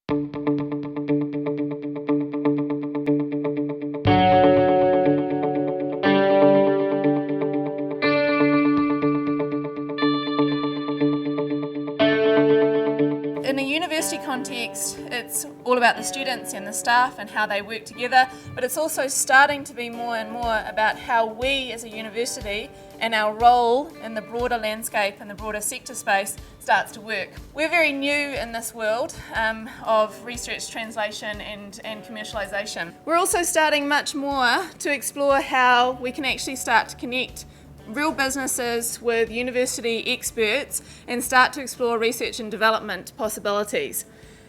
In a university context, it's all about the students and the staff and how they work together, but it's also starting to be more and more about how we as a university and our role in the broader landscape and the broader sector space starts to work. We're very new in this world of research, translation and commercialisation. We're also starting much more to explore how we can actually start to connect real businesses with university experts and start to explore research and development possibilities.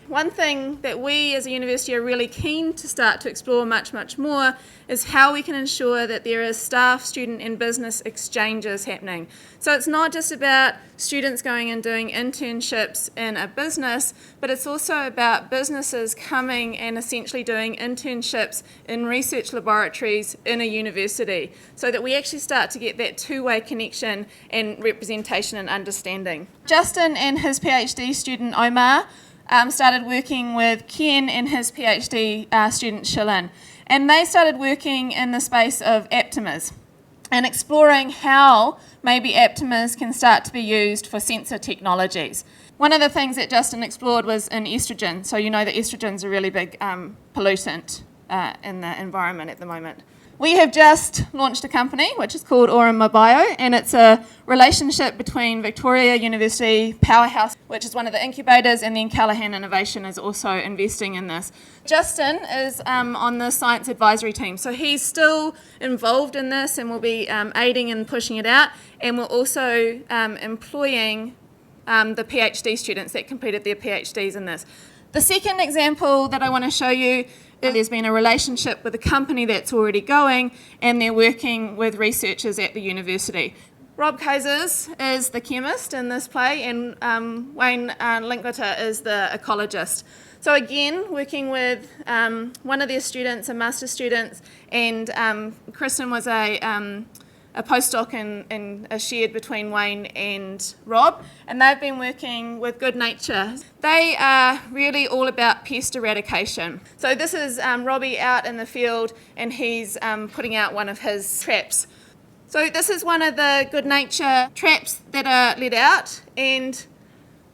One thing that we as a university are really keen to start to explore much more is how we can ensure that there is staff, student and business exchanges happening. So it's not just about students going and doing internships in a business, but it's also about businesses coming and essentially doing internships in research laboratories in a university, so that we actually start to get that two-way connection and representation and understanding. Justin and his PhD student Omar started working with Ken and his PhD student Shilin, and they started working in the space of aptamers and exploring how maybe aptamers can start to be used for sensor technologies. One of the things that Justin explored was in estrogen. So you know that estrogen's a really big pollutant in the environment at the moment. We have just launched a company which is called Orima Bio, and it's a relationship between Victoria University, Powerhouse, which is one of the incubators, and then Callaghan Innovation is also investing in this. Justin is on the science advisory team, so he's still involved in this and will be aiding and pushing it out, and we're also employing the PhD students that completed their PhDs in this. The second example that I want to show you, there's been a relationship with a company that's already going, and they're working with researchers at the university. Rob Kaisers is the chemist in this play, and Wayne Linklater is the ecologist. So again, working with one of their students, a master's student, and Kristen was a postdoc and a shared between Wayne and Rob, and they've been working with Good Nature. They are really all about pest eradication. So this is Robbie out in the field, and he's putting out one of his traps. So this is one of the Good Nature traps that are let out, and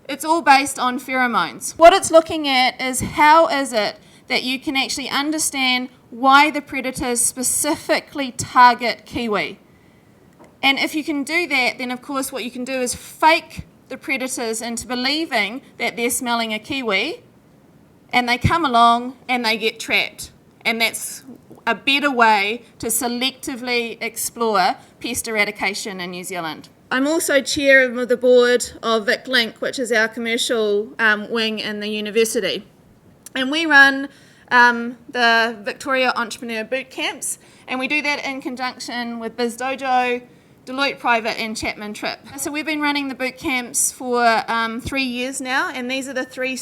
it's all based on pheromones. What it's looking at is how is it that you can actually understand why the predators specifically target kiwi. And if you can do that, then of course what you can do is fake the predators into believing that they're smelling a kiwi, and they come along and they get trapped. And that's a better way to selectively explore pest eradication in New Zealand. I'm also chair of the board of VicLink, which is our commercial wing in the university. And we run the Victoria Entrepreneur Boot Camps, and we do that in conjunction with Biz Dojo, Deloitte Private and Chapman Tripp. So we've been running the boot camps for 3 years now, and these are the three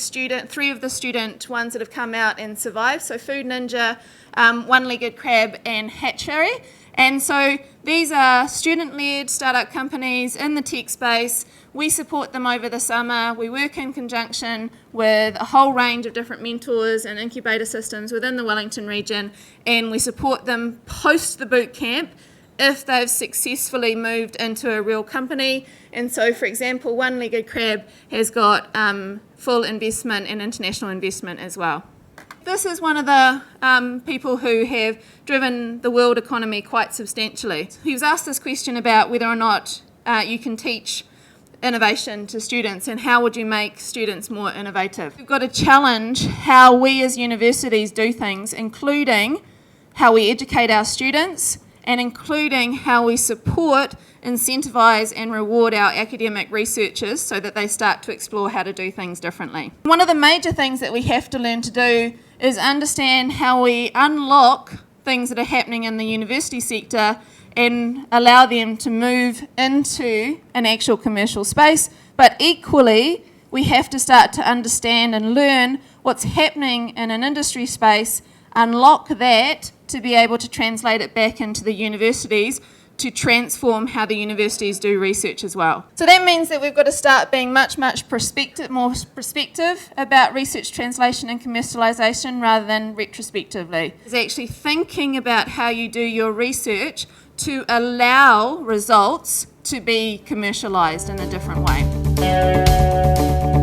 of the student ones that have come out and survived. So Food Ninja, One-Legged Crab and Hatchery. And so these are student-led startup companies in the tech space. We support them over the summer. We work in conjunction with a whole range of different mentors and incubator systems within the Wellington region, and we support them post the boot camp if they've successfully moved into a real company. And so, for example, One-Legged Crab has got full investment and international investment as well. This is one of the people who have driven the world economy quite substantially. He was asked this question about whether or not you can teach innovation to students and how would you make students more innovative. We've got to challenge how we as universities do things, including how we educate our students, and including how we support, incentivise and reward our academic researchers so that they start to explore how to do things differently. One of the major things that we have to learn to do is understand how we unlock things that are happening in the university sector and allow them to move into an actual commercial space, but equally we have to start to understand and learn what's happening in an industry space, unlock that to be able to translate it back into the universities to transform how the universities do research as well. So that means that we've got to start being much more prospective about research translation and commercialisation rather than retrospectively. It's actually thinking about how you do your research to allow results to be commercialised in a different way.